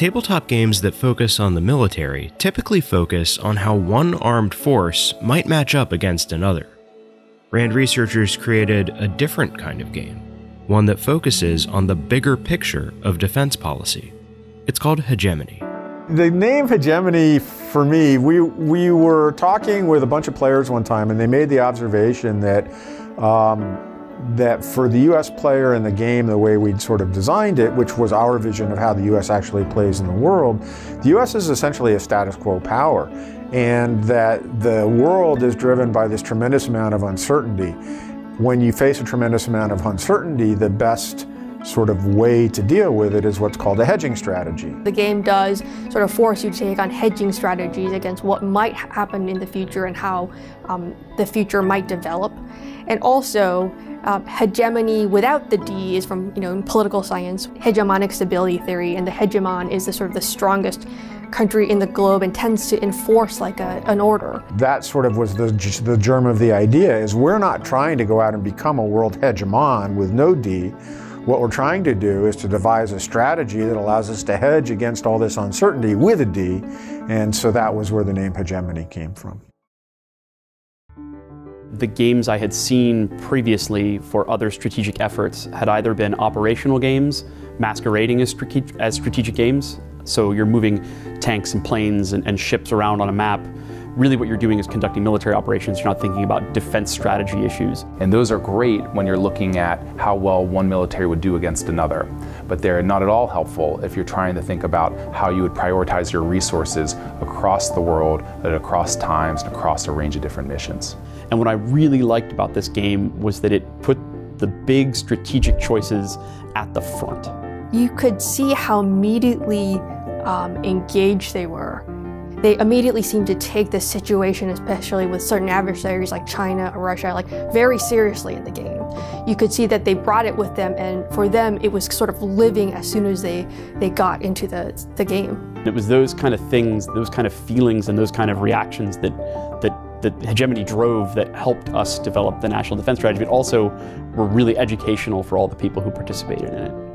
Tabletop games that focus on the military typically focus on how one armed force might match up against another. Rand researchers created a different kind of game, one that focuses on the bigger picture of defense policy. It's called Hedgemony. The name Hedgemony, for me, we were talking with a bunch of players one time, and they made the observation that that for the US player in the game, the way we'd sort of designed it, which was our vision of how the US actually plays in the world, the US is essentially a status quo power, and that the world is driven by this tremendous amount of uncertainty. When you face a tremendous amount of uncertainty, the best sort of way to deal with it is what's called a hedging strategy. The game does sort of force you to take on hedging strategies against what might happen in the future and how the future might develop. And also, hegemony without the D is from, in political science, hegemonic stability theory, and the hegemon is the sort of the strongest country in the globe and tends to enforce like an order. That sort of was the germ of the idea, is we're not trying to go out and become a world hegemon with no D. What we're trying to do is to devise a strategy that allows us to hedge against all this uncertainty with a D, and so that was where the name Hedgemony came from. The games I had seen previously for other strategic efforts had either been operational games masquerading as strategic games. So you're moving tanks and planes and ships around on a map. Really what you're doing is conducting military operations. You're not thinking about defense strategy issues. And those are great when you're looking at how well one military would do against another. But they're not at all helpful if you're trying to think about how you would prioritize your resources across the world, across times, and across a range of different missions. And what I really liked about this game was that it put the big strategic choices at the front. You could see how immediately engaged they were. They immediately seemed to take the situation, especially with certain adversaries like China or Russia, like very seriously in the game. You could see that they brought it with them, and for them it was sort of living as soon as they got into the game. It was those kind of things, those kind of feelings and those kind of reactions that Hedgemony drove that helped us develop the national defense strategy, but also were really educational for all the people who participated in it.